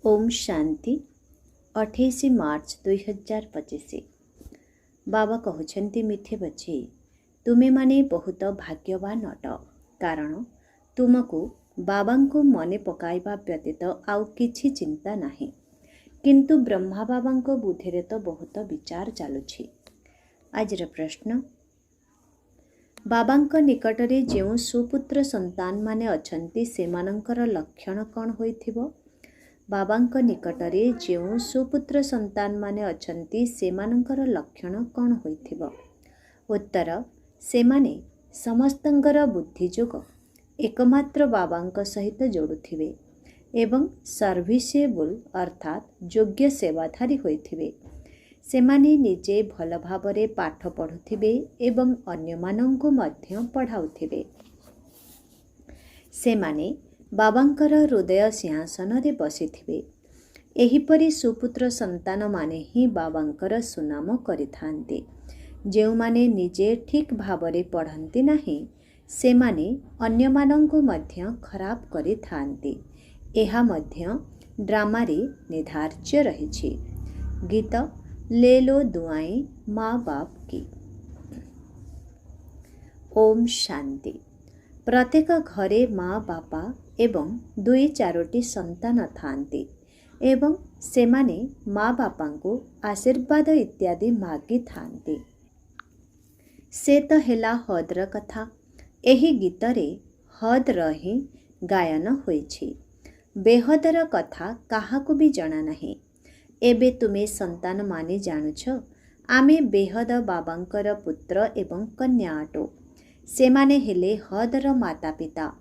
ओम शांति 28 मार्च 2025। बाबा कहते मिठे बच्चे तुम्हें माने बहुत भाग्यवान अट कारण तुमको बाबा को मने पकाइबा व्यतीत आउ किछि चिंता नाही। किंतु ब्रह्मा बाबा बुद्धि तो बहुत विचार चलुछि। आजर प्रश्न, बाबा निकटरे जो सुपुत्र संतान माने अछंती सेमानंकर लक्षण कौन होइथिबो? बाबा निकटरे जो सुपुत्र संतान माने अछंती सेमानंकर लक्षण कौन होइथिबो? उत्तर, सेमाने समस्तंकर बुद्धि जोग एकमात्र बाबा सहित जोड़ुथिबे एवं सर्विसेबल अर्थात योग्य सेवाधारी होइथिबे। सेमाने निजे भल भावरे पाठ पढ़ुथिबे एवं अन्य मानंकु मध्य पढ़ाउथिबे। सेमाने बाबांकर हृदय सिंहासन रे बसिथिबे। एहिपरि सुपुत्र संतान माने ही बाबांकर सुनाम करिथान्ते। जेउ माने निजे ठीक भावरे पढ़ंती नाही सेमाने अन्य मानंकु मध्य खराब करिथान्ते। एहा मध्य ड्रामारे निर्धार्य रहिछि। गीत ले लो दुआएं माँ बाप की। ओम शांति। प्रत्येक घरे माँ बापा एवं 2-4टी संतान थांती एवं सेमाने माँ बापा को आशीर्वाद इत्यादि मागी थांती। से तो हेला हद्र कथा। एही गीतरे हद्र ही गायन होइछि। बेहदर कथा काहाकु भी जଣା नाही। एबे तुमे संतान माने जानुछ आमे बेहद बाबांकर पुत्र एवं कन्या अटो। सेमाने हेले हदर माता पिता।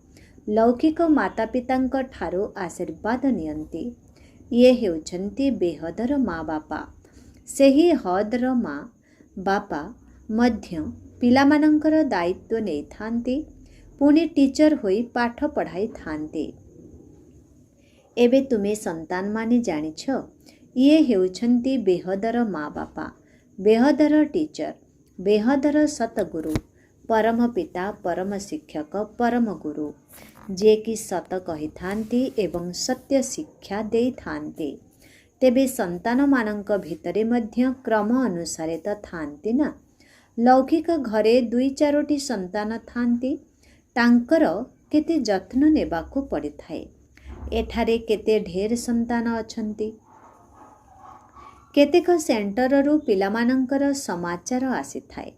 लौकिक माता पितांक ठारो आशीर्वाद नियंती। ये हेउछंती बेहदर माँ बापा। सेही हदर माँ बापा मध्य पिलामानंकर दायित्व नै थांती पुणी टीचर होई पाठ पढ़ाई थांती। एबे तुमे संतान माने जानिछ ये हेउछंती बेहदर माँ बापा, बेहदर टीचर, बेहदर सतगुरु, परम पिता, परम शिक्षक, परम गुरु जे कि सत कही थांती एवं सत्य शिक्षा दे थांती। तेबे संतान मानंक भितरे मध्य क्रम अनुसारे तो थांती ना। लौकिक घरे 2-4टी संतान थांती तांकर केते जत्न नेबाकु पड़िथाए। एठारे केते ढेर संतान अछंती। केतेक सेंटररू पिलामानंकर समाचार आसीथाए।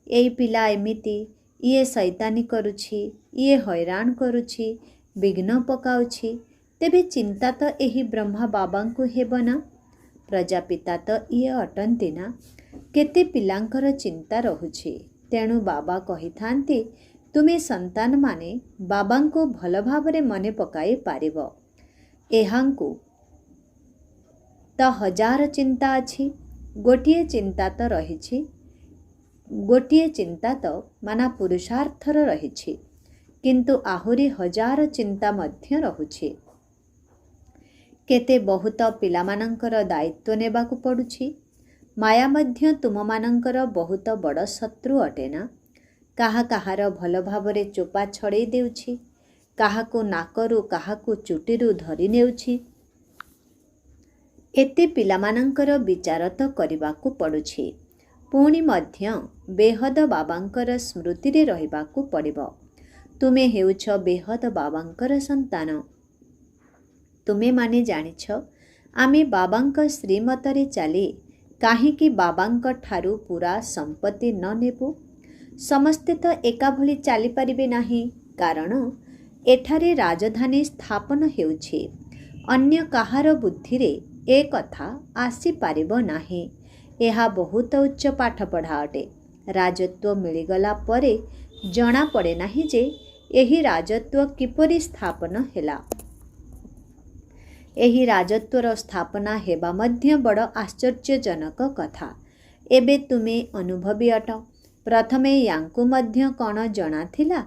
एई पिला एमिति, ये शैतानी करुछि, ये हैरान करुछि, विघ्न पकाउछि। तेबे चिंता तो एही ब्रह्मा बाबांकु हेबना। प्रजापिता तो ये अटंती ना। केते पिलांकर चिंता रहुछि। तेणु बाबा कही थांती तुमे संतान माने बाबांको भल भावरे मने पकाई पारिबो। एहांकु तो 1000 चिंता अछि। गोटिए चिंता तो रहिछि। गोटिए चिंता तो माना पुरुषार्थर रहिछि किंतु आहुरी 1000 चिंता मध्य रहुछि। केते बहुत पिलामानंकर दायित्व नेबाकु पडुछि। माया मध्य तुममानंकर बहुत बड़ शत्रु अटेना। काहा काहार भल भावरे चोपा छड़ेई देउछि, काहाकु नाकरू काहाकु चुटीरू धरि नेउछि। एते पिलामानंकर विचार तो करिबाकु पडुछि। पुणी मध्य बेहद बाबांकर स्मृति रे रहिबाकु पड़िबो। तुमे हेउछ बेहद बाबांकर संतान। तुमे माने जानिछ आमे बाबांक श्रीमतरे चाली काहीकि बाबांक ठारू पूरा संपत्ति न नेबु। समस्ते तो एका भली चाली परिबे नाही कारण एठारे राजधानी स्थापन हेउछि। अन्य काहार बुद्धि रे ए कथा आसी पारिबो नाही। एहा बहुत उच्च पाठ पढ़ा अटे। राजत्व मिलिगला परे जଣା पड़े नाही जे एही राजत्व किपरि स्थापन हेला। एही राजत्वर स्थापना हेबा मध्य बड़ आश्चर्यजनक कथा। एबे तुमे अनुभवी अट। प्रथमे यांकु मध्य कौन जଣା थिला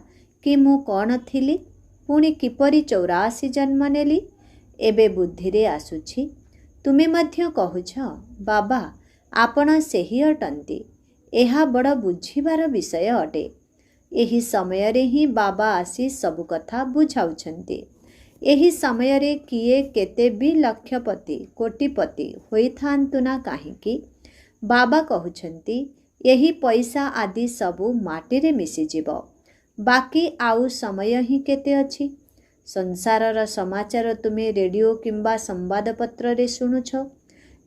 कि मु कौन थिली पुणी किपरि 84 जन्म नेली। एबे बुद्धि रे आसुछि। तुमे मध्य कहुछ बाबा आपण सेही अटंती। एहा बड़ बुझिबार विषय अटे। एही समय रे ही बाबा आसी सबु कथा बुझाउछंती। ଏହି ସମୟରେ କିଏ କେତେ ବି ଲକ୍ଷପତି କୋଟିପତି ହୋଇଥାନ୍ତୁ ନା କାହିଁକି, ବାବା କହୁଛନ୍ତି ଏହି ପଇସା ଆଦି ସବୁ ମାଟିରେ ମିଶିଯିବ। ବାକି ଆଉ ସମୟ ହିଁ କେତେ ଅଛି। ସଂସାରର ସମାଚାର ତୁମେ ରେଡ଼ିଓ କିମ୍ବା ସମ୍ବାଦପତ୍ରରେ ଶୁଣୁଛ।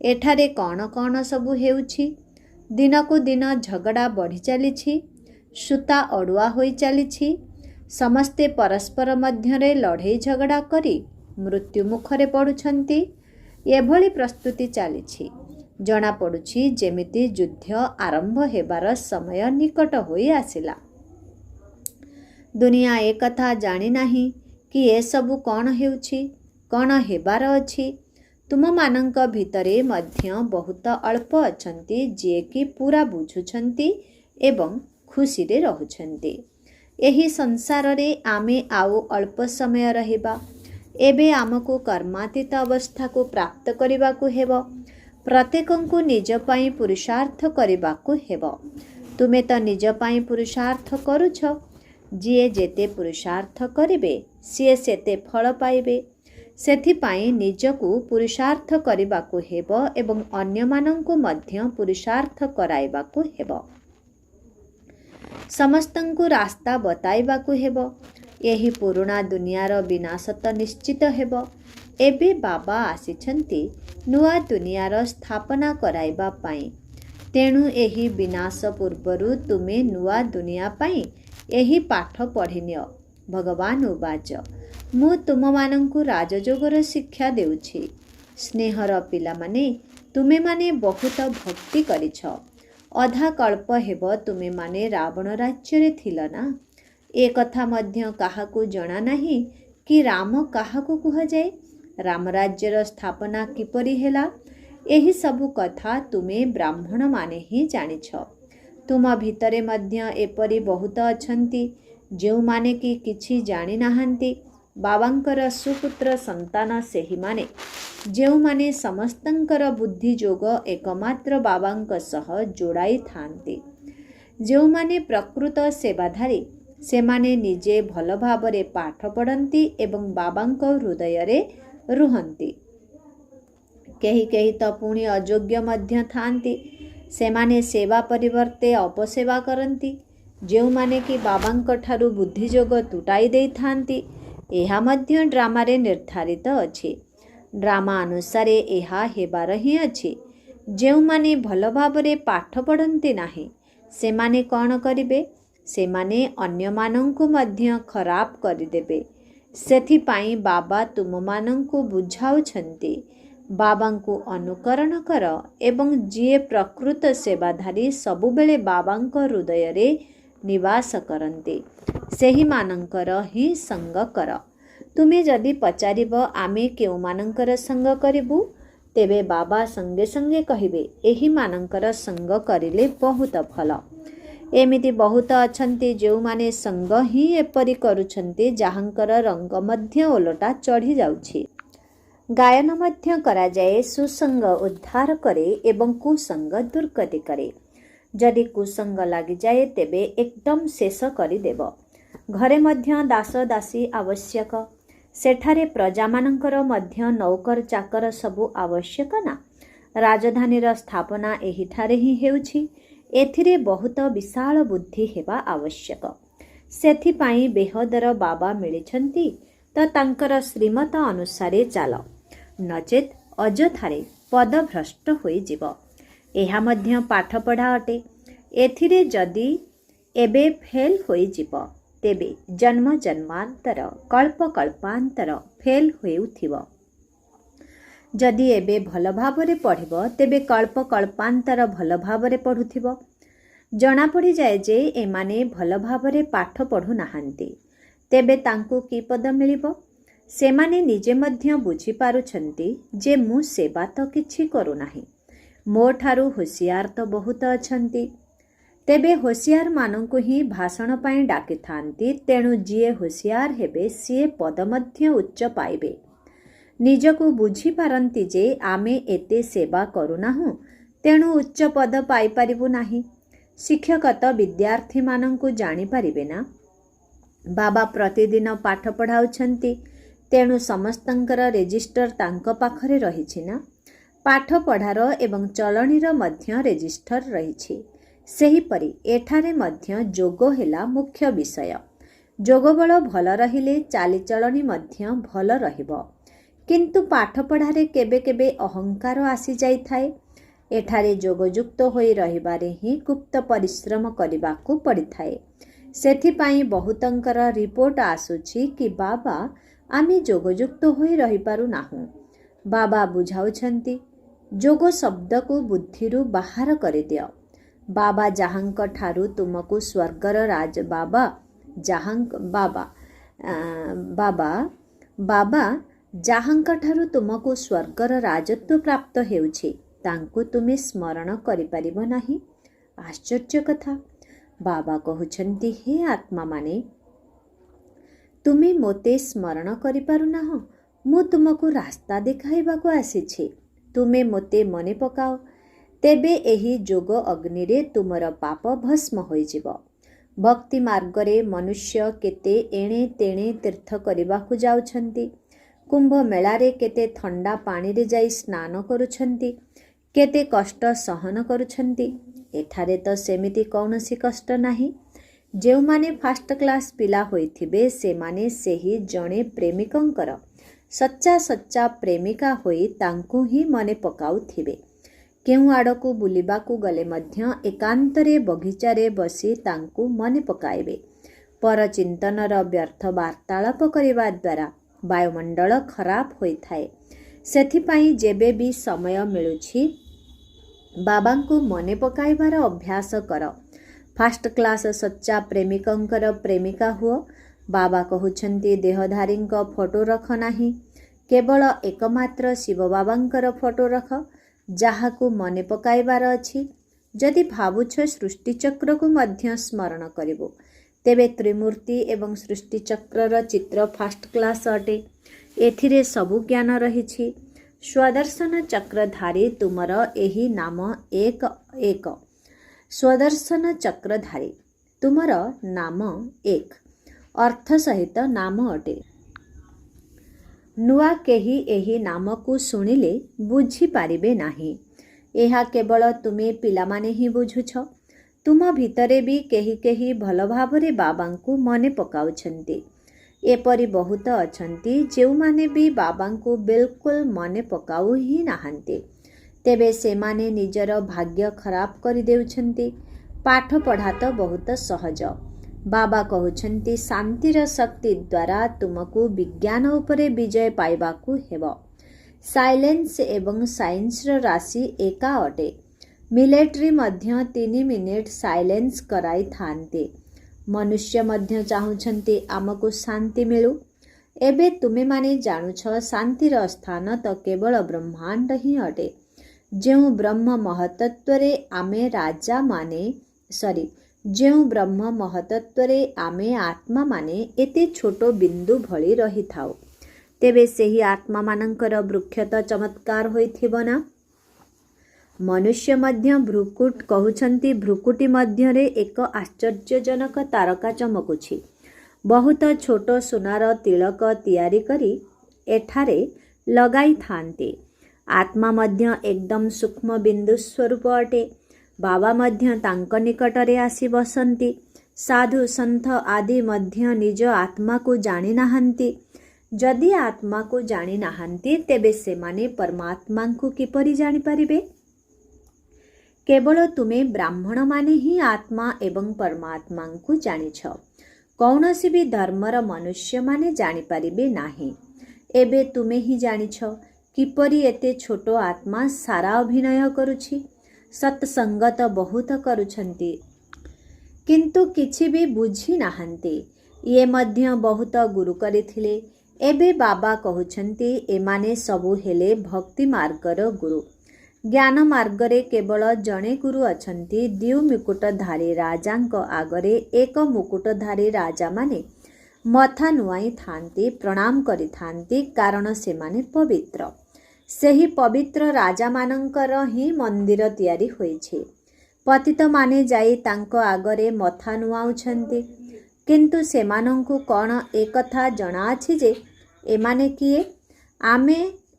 ଏଠାରେ କ'ଣ କ'ଣ ସବୁ ହେଉଛି। ଦିନକୁ ଦିନ ଝଗଡ଼ା ବଢ଼ି ଚାଲିଛି, ସୂତା ଅଡ଼ୁଆ ହୋଇ ଚାଲିଛି। ସମସ୍ତେ ପରସ୍ପର ମଧ୍ୟରେ ଲଢ଼େଇ ଝଗଡ଼ା କରି ମୃତ୍ୟୁ ମୁଖରେ ପଡ଼ୁଛନ୍ତି। ଏଭଳି ପ୍ରସ୍ତୁତି ଚାଲିଛି। ଜଣାପଡ଼ୁଛି ଯେମିତି ଯୁଦ୍ଧ ଆରମ୍ଭ ହେବାର ସମୟ ନିକଟ ହୋଇ ଆସିଲା। ଦୁନିଆ ଏକଥା ଜାଣିନାହିଁ କି ଏସବୁ କ'ଣ ହେଉଛି, କ'ଣ ହେବାର ଅଛି। ତୁମମାନଙ୍କ ଭିତରେ ମଧ୍ୟ ବହୁତ ଅଳ୍ପ ଅଛନ୍ତି ଯିଏକି ପୁରା ବୁଝୁଛନ୍ତି ଏବଂ ଖୁସିରେ ରହୁଛନ୍ତି। ଏହି ସଂସାରରେ ଆମେ ଆଉ ଅଳ୍ପ ସମୟ ରହିବା। ଏବେ ଆମକୁ କର୍ମାତୀତ ଅବସ୍ଥାକୁ ପ୍ରାପ୍ତ କରିବାକୁ ହେବ। ପ୍ରତ୍ୟେକଙ୍କୁ ନିଜ ପାଇଁ ପୁରୁଷାର୍ଥ କରିବାକୁ ହେବ। ତୁମେ ତ ନିଜ ପାଇଁ ପୁରୁଷାର୍ଥ କରୁଛ। ଯିଏ ଯେତେ ପୁରୁଷାର୍ଥ କରିବେ ସିଏ ସେତେ ଫଳ ପାଇବେ। ସେଥିପାଇଁ ନିଜକୁ ପୁରୁଷାର୍ଥ କରିବାକୁ ହେବ ଏବଂ ଅନ୍ୟମାନଙ୍କୁ ମଧ୍ୟ ପୁରୁଷାର୍ଥ କରାଇବାକୁ ହେବ। ସମସ୍ତଙ୍କୁ ରାସ୍ତା ବତାଇବାକୁ ହେବ। ଏହି ପୁରୁଣା ଦୁନିଆର ବିନାଶ ତ ନିଶ୍ଚିତ ହେବ। ଏବେ ବାବା ଆସିଛନ୍ତି ନୂଆ ଦୁନିଆର ସ୍ଥାପନା କରାଇବା ପାଇଁ। ତେଣୁ ଏହି ବିନାଶ ପୂର୍ବରୁ ତୁମେ ନୂଆ ଦୁନିଆ ପାଇଁ ଏହି ପାଠ ପଢ଼ିନିଅ। ଭଗବାନ ଉବାଚ, ମୁଁ ତୁମମାନଙ୍କୁ ରାଜଯୋଗର ଶିକ୍ଷା ଦେଉଛି। ସ୍ନେହର ପିଲାମାନେ, ତୁମେମାନେ ବହୁତ ଭକ୍ତି କରିଛ। ଅଧା କଳ୍ପ ହେବ ତୁମେମାନେ ରାବଣ ରାଜ୍ୟରେ ଥିଲ ନା। ଏ କଥା ମଧ୍ୟ କାହାକୁ ଜଣା ନାହିଁ କି ରାମ କାହାକୁ କୁହାଯାଏ, ରାମରାଜ୍ୟର ସ୍ଥାପନା କିପରି ହେଲା। ଏହି ସବୁ କଥା ତୁମେ ବ୍ରାହ୍ମଣମାନେ ହିଁ ଜାଣିଛ। ତୁମ ଭିତରେ ମଧ୍ୟ ଏପରି ବହୁତ ଅଛନ୍ତି ଯେଉଁମାନେ କି କିଛି ଜାଣିନାହାନ୍ତି। ବାବାଙ୍କର ସୁପୁତ୍ର ସନ୍ତାନ ସେହିମାନେ ଯେଉଁମାନେ ସମସ୍ତଙ୍କର ବୁଦ୍ଧି ଯୋଗ ଏକମାତ୍ର ବାବାଙ୍କ ସହ ଯୋଡ଼ାଇଥାନ୍ତି। ଯେଉଁମାନେ ପ୍ରକୃତ ସେବାଧାରୀ ସେମାନେ ନିଜେ ଭଲ ଭାବରେ ପାଠ ପଢ଼ନ୍ତି ଏବଂ ବାବାଙ୍କ ହୃଦୟରେ ରୁହନ୍ତି। କେହି କେହି ତ ପୁଣି ଅଯୋଗ୍ୟ ମଧ୍ୟ ଥାନ୍ତି। ସେମାନେ ସେବା ପରିବର୍ତ୍ତେ ଅପସେବା କରନ୍ତି। ଯେଉଁମାନେ କି ବାବାଙ୍କ ଠାରୁ ବୁଦ୍ଧିଯୋଗ ତୁଟାଇ ଦେଇଥାନ୍ତି। ଏହା ମଧ୍ୟ ଡ୍ରାମାରେ ନିର୍ଦ୍ଧାରିତ ଅଛି। ଡ୍ରାମା ଅନୁସାରେ ଏହା ହେବାର ହିଁ ଅଛି। ଯେଉଁମାନେ ଭଲ ଭାବରେ ପାଠ ପଢ଼ନ୍ତି ନାହିଁ ସେମାନେ କ'ଣ କରିବେ? ସେମାନେ ଅନ୍ୟମାନଙ୍କୁ ମଧ୍ୟ ଖରାପ କରିଦେବେ। ସେଥିପାଇଁ ବାବା ତୁମମାନଙ୍କୁ ବୁଝାଉଛନ୍ତି, ବାବାଙ୍କୁ ଅନୁକରଣ କର ଏବଂ ଯିଏ ପ୍ରକୃତ ସେବାଧାରୀ ସବୁବେଳେ ବାବାଙ୍କ ହୃଦୟରେ ନିବାସ କରନ୍ତି ସେହିମାନଙ୍କର ହିଁ ସଙ୍ଗ କର। ତୁମେ ଯଦି ପଚାରିବ ଆମେ କେଉଁମାନଙ୍କର ସଙ୍ଗ କରିବୁ, ତେବେ ବାବା ସଙ୍ଗେ ସଙ୍ଗେ କହିବେ ଏହିମାନଙ୍କର ସଙ୍ଗ କରିଲେ ବହୁତ ଭଲ। ଏମିତି ବହୁତ ଅଛନ୍ତି ଯେଉଁମାନେ ସଙ୍ଗ ହିଁ ଏପରି କରୁଛନ୍ତି ଯାହାଙ୍କର ରଙ୍ଗ ମଧ୍ୟ ଓଲଟା ଚଢ଼ି ଯାଉଛି। ଗାୟନ ମଧ୍ୟ କରାଯାଏ, ସୁସଙ୍ଗ ଉଦ୍ଧାର କରେ ଏବଂ କୁସଙ୍ଗ ଦୁର୍ଗତି କରେ। ଯଦି କୁସଙ୍ଗ ଲାଗିଯାଏ ତେବେ ଏକଦମ ଶେଷ କରିଦେବ। ଘରେ ମଧ୍ୟ ଦାସ ଦାସୀ ଆବଶ୍ୟକ। ସେଠାରେ ପ୍ରଜାମାନଙ୍କର ମଧ୍ୟ ନୌକର ଚାକର ସବୁ ଆବଶ୍ୟକ ନା। ରାଜଧାନୀର ସ୍ଥାପନା ଏହିଠାରେ ହିଁ ହେଉଛି। ଏଥିରେ ବହୁତ ବିଶାଳ ବୁଦ୍ଧି ହେବା ଆବଶ୍ୟକ। ସେଥିପାଇଁ ବେହଦର ବାବା ମିଳିଛନ୍ତି ତ ତାଙ୍କର ଶ୍ରୀମତ ଅନୁସାରେ ଚାଲ, ନଚେତ୍ ଅଯଥାରେ ପଦଭ୍ରଷ୍ଟ ହୋଇଯିବ। ଏହା ମଧ୍ୟ ପାଠପଢ଼ା ଅଟେ। ଏଥିରେ ଯଦି ଏବେ ଫେଲ୍ ହୋଇଯିବ ତେବେ ଜନ୍ମ ଜନ୍ମାନ୍ତର କଳ୍ପ କଳ୍ପାନ୍ତର ଫେଲ୍ ହେଉଥିବ। ଯଦି ଏବେ ଭଲ ଭାବରେ ପଢ଼ିବ ତେବେ କଳ୍ପ କଳ୍ପାନ୍ତର ଭଲ ଭାବରେ ପଢ଼ୁଥିବ। ଜଣାପଡ଼ିଯାଏ ଯେ ଏମାନେ ଭଲ ଭାବରେ ପାଠ ପଢ଼ୁନାହାନ୍ତି। ତେବେ ତାଙ୍କୁ କି ପଦ ମିଳିବ? ସେମାନେ ନିଜେ ମଧ୍ୟ ବୁଝିପାରୁଛନ୍ତି ଯେ ମୁଁ ସେବା ତ କିଛି କରୁନାହିଁ। ମୋ ଠାରୁ ହୋସିଆର ତ ବହୁତ ଅଛନ୍ତି। ତେବେ ହୋସିଆରମାନଙ୍କୁ ହିଁ ଭାଷଣ ପାଇଁ ଡାକିଥାନ୍ତି। ତେଣୁ ଯିଏ ହୋସିଆର ହେବେ ସିଏ ପଦ ମଧ୍ୟ ଉଚ୍ଚ ପାଇବେ। ନିଜକୁ ବୁଝିପାରନ୍ତି ଯେ ଆମେ ଏତେ ସେବା କରୁନାହୁଁ, ତେଣୁ ଉଚ୍ଚ ପଦ ପାଇପାରିବୁ ନାହିଁ। ଶିକ୍ଷକ ତ ବିଦ୍ୟାର୍ଥୀମାନଙ୍କୁ ଜାଣିପାରିବେ ନା। ବାବା ପ୍ରତିଦିନ ପାଠ ପଢ଼ାଉଛନ୍ତି तेणु समस्तंकर रेजिस्टर तांको पाखरे रहिछि ना। पाठ पढ़ार एवं चलणीर मध्य रेजिस्टर रहिछि। सेहीपरि एठारे मध्य जोग हेला मुख्य विषय। जोगबल भल रहिले चालीचलनी मध्य भल रहिबो। किंतु पाठ पढ़ारे केबे केबे अहंकार आसी जाई थाए। एठारे जोगयुक्त होई रहिबारे ही गुप्त परिश्रम करिबाकू पड़िथाए। सेथिपाई बहुतंकर रिपोर्ट आसुछि कि बाबा आमे जोगयुक्त होई रहि पारु नाहु। बाबा बुझाउछंती जोग शब्द को बुद्धिरु बाहर करि दियो। बाबा जहांक ठारु तुमको स्वर्गर राज बाबा जहांक बाबा जहांक ठारु तुमको स्वर्गर राजत्व प्राप्त हेउछि तांकु तुमे स्मरण करि परिबो नाही। आश्चर्य कथा। बाबा कहउछंती हे आत्मा माने तुमे मोते स्मरण करि पारु नाह। मु तुमको रास्ता देखाइबाकू आसीछि। तुमे मोते मने पकाओ। तेबे एही जोग अग्नि रे तुमर पाप भस्म होई जिवो। भक्ति मार्ग रे मनुष्य केते एणे तेणे तीर्थ करिबाकू जाउछंती। कुंभ मेला रे केते ठंडा पानी रे जाई स्नान करुछंती। केते कष्ट सहन करुछंती। एठारे तो सेमिति कौनसी कष्ट नाही। जेउ माने फास्ट क्लास पिला होइथिबे से माने सेही जणे प्रेमिकंकर सच्चा सच्चा प्रेमिका होई तांकु ही मने पकाउथिबे। केउ आड़कू बुलिबाकू गले मध्य एकांतरे बगीचारे बसी तांकु मने पकाइबे। पर चिंतनर व्यर्थ वार्तालाप करिबा द्वारा वायुमंडल खराब होइथाए। सेथिपाई जेबे भी समय मिलुछि बाबांकु मने पकाइबार अभ्यास कर। फास्ट क्लास सच्चा प्रेमिकंकर प्रेमिका हुओ। बाबा कहउछंती देहधारींक फोटो रख नाही। केवल एकमात्र शिव बाबांकर फोटो रख जाहाकू मने पकाइबार अछि। जदि भावुछ सृष्टिचक्र को मध्य स्मरण करिबो तेबे त्रिमूर्ति एवं सृष्टिचक्रर चित्र फास्ट क्लास अटे। एथिरे सबु ज्ञान रहिछि। स्वदर्शन चक्रधारी तुमर एही नाम एक एक। स्वदर्शन चक्रधारी तुमर नाम एक अर्थ सहित नाम अटे। नुआ केही एही नाम को सुनिले बुझी पारिबे नाही। एहा केवल तुमे पिलामाने ही बुझुछ। तुम भितरे भी केही केही भल भावरे बाबांकु मने पकाउछंती। एपरि बहुत अछंती जेउमाने भी बाबांकु बिल्कुल मने पकाउ ही नाहंती। तेबे सेमाने निजर भाग्य खराब करि देउछंती। पाठ पढ़ा तो बहुत सहज। बाबा कहउछंती शांतिर शक्ति द्वारा तुमको विज्ञान उपरे विजय पाइबाकू हेबो। साइलेंस एवं साइंस राशि एका अटे। मिलिट्री मध्य 3 मिनिट साइलेंस कराई थांते। मनुष्य मध्य चाहुछंती आमको शांति मिलु। एबे तुमे माने जानुछ शांतिर स्थान तो केवल ब्रह्मांड ही अटे। जेउ ब्रह्म महतत्वरे आमे राजा माने जेउ ब्रह्म महतत्वरे आमे आत्मा माने एते छोटो बिंदु भली रही थाउ तेबे सेही आत्मा मानंकर वृक्ष तो चमत्कार होइथिबो ना। मनुष्य मध्य भ्रुकुट कहउछंती भ्रुकुटी मध्य रे एक आश्चर्यजनक तारका चमकुछि। बहुत छोटो सुनार तिलक तियारी करी एठारे लगाई थांते। आत्मा मध्य एकदम सूक्ष्म बिंदु स्वरूप अटे। बाबा मध्य तांक निकटरे आसी बसंती। साधु संत आदि मध्य निज आत्मा को जानी नाहंती। जदि आत्मा को जानी नाहंती तेबे से माने परमात्मा को किपरि जानी पारिबे। केवल तुमे ब्राह्मण माने ही आत्मा एवं परमात्मा को जानिछ। कौनसी भी धर्मर मनुष्य माने जानी पारिबे नाही। एबे तुमे ही जानिछ किपरि एते छोटो आत्मा सारा अभिनय करुछि। सत्संगत बहुत करुछंती किंतु किछि भी बुझी नाहंती। ये मध्य बहुत गुरु करिथिले। एबे बाबा कहउछंती एमाने सबु हेले भक्ति मार्गर गुरु। ज्ञान मार्गरे केवल जणे गुरु अछंती। दिउ मुकुटधारी राजांक आगरे एक मुकुटधारी राजा माने मथा नुआई थांती प्रणाम करि थांती कारण से माने पवित्र। सेही पवित्र राजा मानंकर ही मंदिर तियारी होइछे। पतित माने जाई तांको आगरे मथा नुआउछंती किंतु सेमानंकु कोन एकथा जଣା अछि जे एमाने किए? आमे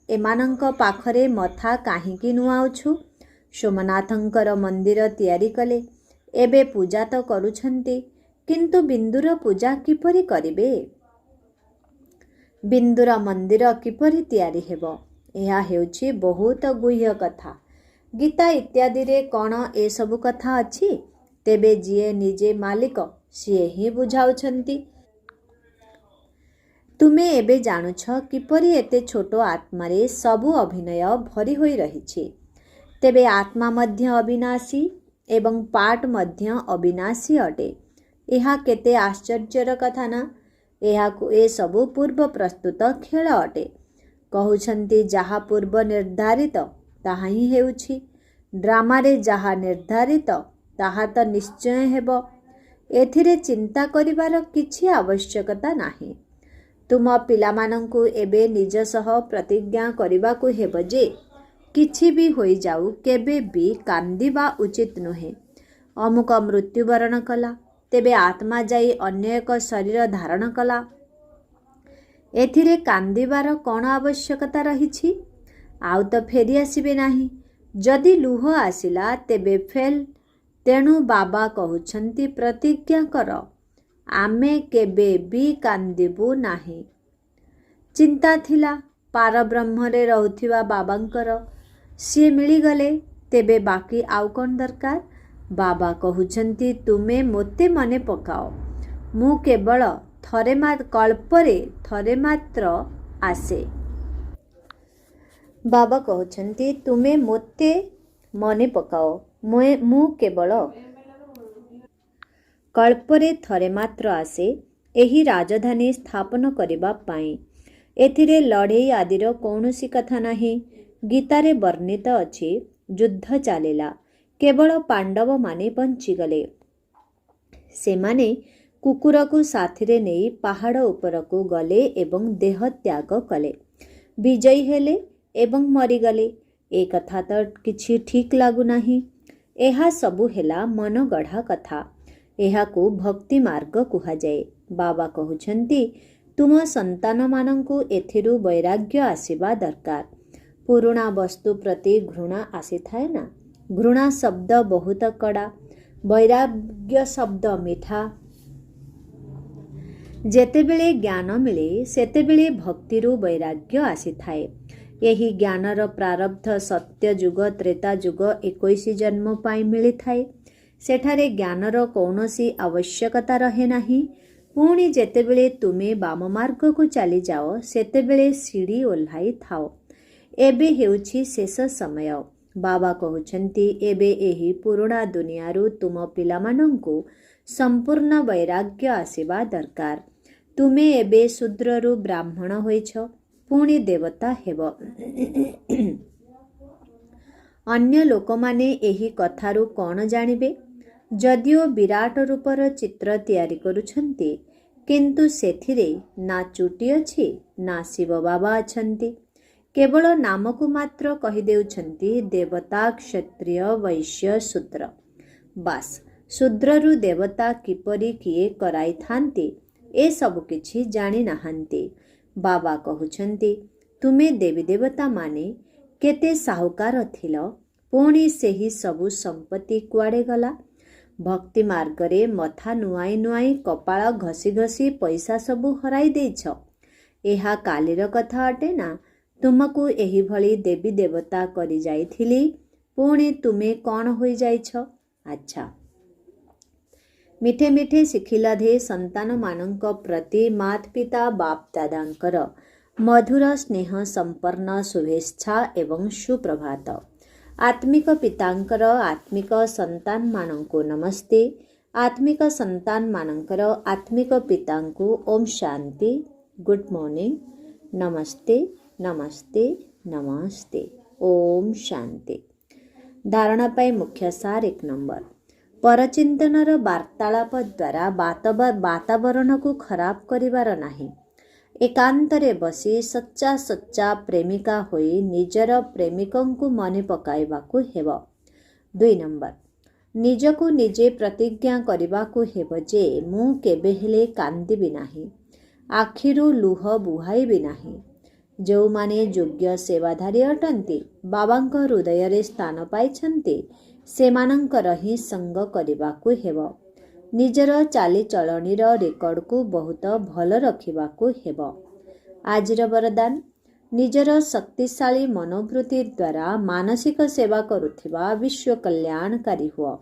एमानंक पाखरे मथा काहींकी नुआउछु? सोमनाथंकर मंदिर तियारी कले, एबे पूजा तो करुछंती, किंतु बिंदुर पूजा किपरि करिबे? बिंदुर मंदिर किपरि तियारी हेबो? यह हेउछि बहुत गुह्य कथा। गीता इत्यादि रे कौन ए सबु कथा अछि? तेबे जिए निजे मालिक सिए ही बुझाउछंती। तुमे एबे जानुछ किपरि एते छोटो आत्मारे सबु अभिनय भरी होई रहिछि। तेबे आत्मा मध्य अविनाशी एवं पाठ मध्य अविनाशी अटे। यह केते आश्चर्यर कथा ना? ए सबु पूर्व प्रस्तुत खेल अटे। कहउछंती जहा पूर्व निर्धारित ताहा ही हेउछि। ड्रामारे जहा निर्धारित ताहा तो निश्चय हेबो। एथिरे चिंता करिवार किछि आवश्यकता नाही। तुम पिलामानंकु एबे निज सह प्रतिज्ञा करिबाकु हेबो जे किछि भी होई जाऊ केबे भी कांदिबा उचित नुहे। अमुक मृत्युवरण कला, तेबे आत्मा जाई अन्य एक शरीर धारण कला, एथिरे कांदिबार कौन आवश्यकता रहिछि? आउ तो फेरी आसिबे नाही। जदि लुह आसिला तेबे फेल। तेणु बाबा कहउछंती प्रतिज्ञा कर, आमे केबे भी कांदिबु नाही। चिंता थिला पारब्रह्मरे रहुथिबा बाबांकर, सिए मिलिगले, तेबे बाकी आउ कौन दरकार? बाबा कहउछंती तुमे मोते मने पकाओ, मु केवल कल्परे थरे मात्र आसे। बाबा कहउछंती तुमे मोते मने पकाओ, मु केवल कल्परे थरे मात्र आसे एही राजधानी स्थापन करिबा पाई। एथिरे लड़ेई आदिर कौनसी कथा नाही। गीतारे वर्णित अछि युद्ध चालिला, केवल पांडव माने बंचीगले। सेमाने कुकुरकु साथिरे नेई पहाड़ उपरकु गले एवं देह त्याग कले। विजयी हेले एवं मरीगले। ए कथा तो किछि ठीक लागु नाही। एहा सबु हेला मन गढ़ा कथा। एहाकु भक्ति मार्ग कुहा जाए। बाबा कहउछंती तुम संतान मानंकु एथिरु वैराग्य आसीबा दरकार। पुरुणा वस्तु प्रति घृणा आसी थाए ना। घृणा शब्द बहुत कड़ा, वैराग्य शब्द मिठा। जेतेबेले ज्ञान मिले सेतेबेले भक्तिरु वैराग्य आसी थाए। यही ज्ञानर प्रारब्ध सत्य जुग त्रेता जुग 21 जन्म पाई मिली थाए। सेठारे ज्ञानर कौनसी आवश्यकता रहे नाही। पुणी जेतेबेले तुमे बाम मार्ग को चली जाओ सेतेबेले सीढ़ी ओह्लाई थाओ। एबे हेउछि शेष समय। बाबा कहउछंती एबे एही पुरुणा दुनियारू तुम पिलामानंकु संपूर्ण वैराग्य आसीबा दरकार। तुमे एबे शूद्ररू ब्राह्मण होइछ, पुणी देवता हेब। अन्य लोकमाने एही कथारू कौन जानिबे? जदिओ विराट रूपर चित्र तैयारी करुछंती, किंतु सेथिरे ना चुटी अछि ना शिव बाबा अछंती। केवल नामकु मात्र कहि देउछंती देवता क्षत्रिय वैश्य शूद्र। बास शूद्ररू देवता किपरि किए कराई थांती ए सब किछि जानि नाहांती। बाबा कहउछंती तुमे देवी देवता माने केते साहुकार थिल, पुणी सेही सबु संपत्ति कुआडे गला? भक्ति मार्गरे मथा नुआई नुआई कपाळ घसी घसी पैसा सबु हराई देइछ। एहा कालीर कथा अटे ना? तुमकु एही भली देवी देवता करी जाइथिली, पुणी तुमे कौन होई जाइछ? अच्छा, मिठे मिठे शिखिलाधे संतान मानंक प्रति मात पिता बाप दादांकर मधुर स्नेह संपन्न शुभेच्छा एवं सुप्रभात। आत्मिक पितांकर आत्मिक संतान मानंकु नमस्ते। आत्मिक संतान मानंकर आत्मिक पितांकु ओम शांति, गुड मॉर्निंग, नमस्ते नमस्ते नमस्ते, ओम शांति। धारणा पाई मुख्य सार 1 नंबर। परचिंतनर वार्तालाप द्वारा वातावरण को खराब करिवार नाही। एकांतरे बसी सच्चा सच्चा प्रेमिका होई निजर प्रेमिकंकु मने पकाइबाकु हेब। 2 नंबर। निजकु निजे प्रतिज्ञा करिबाकु हेब जे मु केबे हेले कांदिबि नाही। ଆଖିରୁ ଲୁହ ବୁହାଇବି ନାହିଁ। ଯେଉଁମାନେ ଯୋଗ୍ୟ ସେବାଧାରୀ ଅଟନ୍ତି, ବାବାଙ୍କ ହୃଦୟରେ ସ୍ଥାନ ପାଇଛନ୍ତି, ସେମାନଙ୍କର ହିଁ ସଙ୍ଗ କରିବାକୁ ହେବ। ନିଜର ଚାଲିଚଳଣିର ରେକର୍ଡକୁ ବହୁତ ଭଲ ରଖିବାକୁ ହେବ। ଆଜିର ବରଦାନ, ନିଜର ଶକ୍ତିଶାଳୀ ମନୋବୃତ୍ତି ଦ୍ୱାରା ମାନସିକ ସେବା କରୁଥିବା ବିଶ୍ୱ କଲ୍ୟାଣକାରୀ ହୁଅ।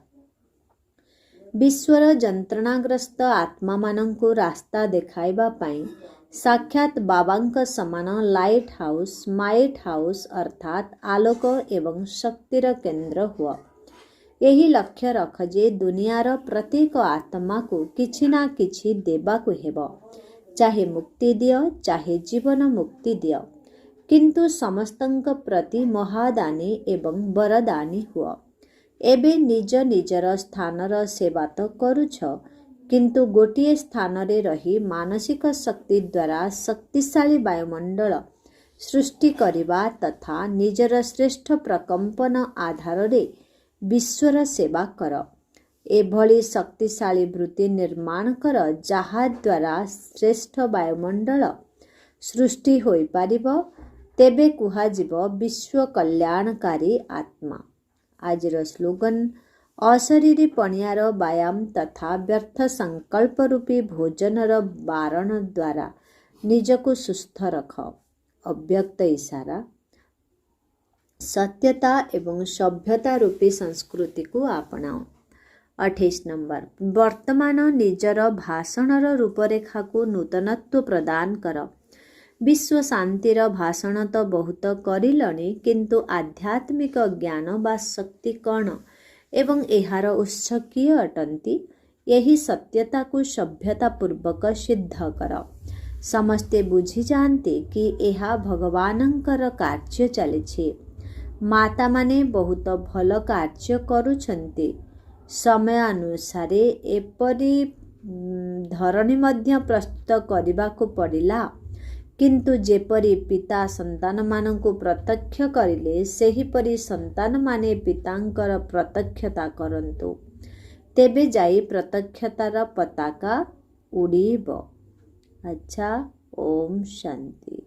ବିଶ୍ୱର ଯନ୍ତ୍ରଣାଗ୍ରସ୍ତ ଆତ୍ମାମାନଙ୍କୁ ରାସ୍ତା ଦେଖାଇବା ପାଇଁ ସାକ୍ଷାତ ବାବାଙ୍କ ସମାନ ଲାଇଟ୍ ହାଉସ୍, ମାଇଟ୍ ହାଉସ୍ ଅର୍ଥାତ୍ ଆଲୋକ ଏବଂ ଶକ୍ତିର କେନ୍ଦ୍ର ହୁଅ। ଏହି ଲକ୍ଷ୍ୟ ରଖ ଯେ ଦୁନିଆର ପ୍ରତ୍ୟେକ ଆତ୍ମାକୁ କିଛି ନା କିଛି ଦେବାକୁ ହେବ। ଚାହେ ମୁକ୍ତି ଦିଅ, ଚାହେ ଜୀବନ ମୁକ୍ତି ଦିଅ, କିନ୍ତୁ ସମସ୍ତଙ୍କ ପ୍ରତି ମହାଦାନୀ ଏବଂ ବରଦାନୀ ହୁଅ। ଏବେ ନିଜ ନିଜର ସ୍ଥାନର ସେବା ତ କରୁଛ, କିନ୍ତୁ ଗୋଟିଏ ସ୍ଥାନରେ ରହି ମାନସିକ ଶକ୍ତି ଦ୍ୱାରା ଶକ୍ତିଶାଳୀ ବାୟୁମଣ୍ଡଳ ସୃଷ୍ଟି କରିବା ତଥା ନିଜର ଶ୍ରେଷ୍ଠ ପ୍ରକମ୍ପନ ଆଧାରରେ ବିଶ୍ୱର ସେବା କର। ଏଭଳି ଶକ୍ତିଶାଳୀ ବୃତ୍ତି ନିର୍ମାଣ କର ଯାହାଦ୍ୱାରା ଶ୍ରେଷ୍ଠ ବାୟୁମଣ୍ଡଳ ସୃଷ୍ଟି ହୋଇପାରିବ। ତେବେ କୁହାଯିବ ବିଶ୍ୱ କଲ୍ୟାଣକାରୀ ଆତ୍ମା। ଆଜିର ସ୍ଲୋଗାନ, ଅଶରୀରୀ ପଣିଆର ବ୍ୟାୟାମ ତଥା ବ୍ୟର୍ଥ ସଂକଳ୍ପ ରୂପୀ ଭୋଜନର ବାରଣ ଦ୍ୱାରା ନିଜକୁ ସୁସ୍ଥ ରଖ। ଅବ୍ୟକ୍ତ ଇଶାରା, ସତ୍ୟତା ଏବଂ ସଭ୍ୟତା ରୂପୀ ସଂସ୍କୃତିକୁ ଆପଣାଅ। 28 ନମ୍ବର, ବର୍ତ୍ତମାନ ନିଜର ଭାଷଣର ରୂପରେଖାକୁ ନୂତନତ୍ୱ ପ୍ରଦାନ କର। ବିଶ୍ୱ ଶାନ୍ତିର ଭାଷଣ ତ ବହୁତ କରିଲଣି, କିନ୍ତୁ ଆଧ୍ୟାତ୍ମିକ ଜ୍ଞାନ ବା ଶକ୍ତି କ'ଣ ଏବଂ ଏହାର ଉତ୍ସ କିଏ ଅଟନ୍ତି, ଏହି ସତ୍ୟତାକୁ ସଭ୍ୟତାପୂର୍ବକ ସିଦ୍ଧ କର। ସମସ୍ତେ ବୁଝିଯାଆନ୍ତି କି ଏହା ଭଗବାନଙ୍କର କାର୍ଯ୍ୟ ଚାଲିଛି। ମାତାମାନେ ବହୁତ ଭଲ କାର୍ଯ୍ୟ କରୁଛନ୍ତି। ସମୟାନୁସାରେ ଏପରି ଧରଣୀ ମଧ୍ୟ ପ୍ରସ୍ତୁତ କରିବାକୁ ପଡ଼ିଲା, କିନ୍ତୁ ଯେପରି ପିତା ସନ୍ତାନମାନଙ୍କୁ ପ୍ରତ୍ୟକ୍ଷ କରିଲେ, ସେହିପରି ସନ୍ତାନମାନେ ପିତାଙ୍କର ପ୍ରତ୍ୟକ୍ଷତା କରନ୍ତୁ। ତେବେ ଯାଇ ପ୍ରତ୍ୟକ୍ଷତାର ପତାକା ଉଡ଼ିବ। ଆଚ୍ଛା, ଓମ୍ ଶାନ୍ତି।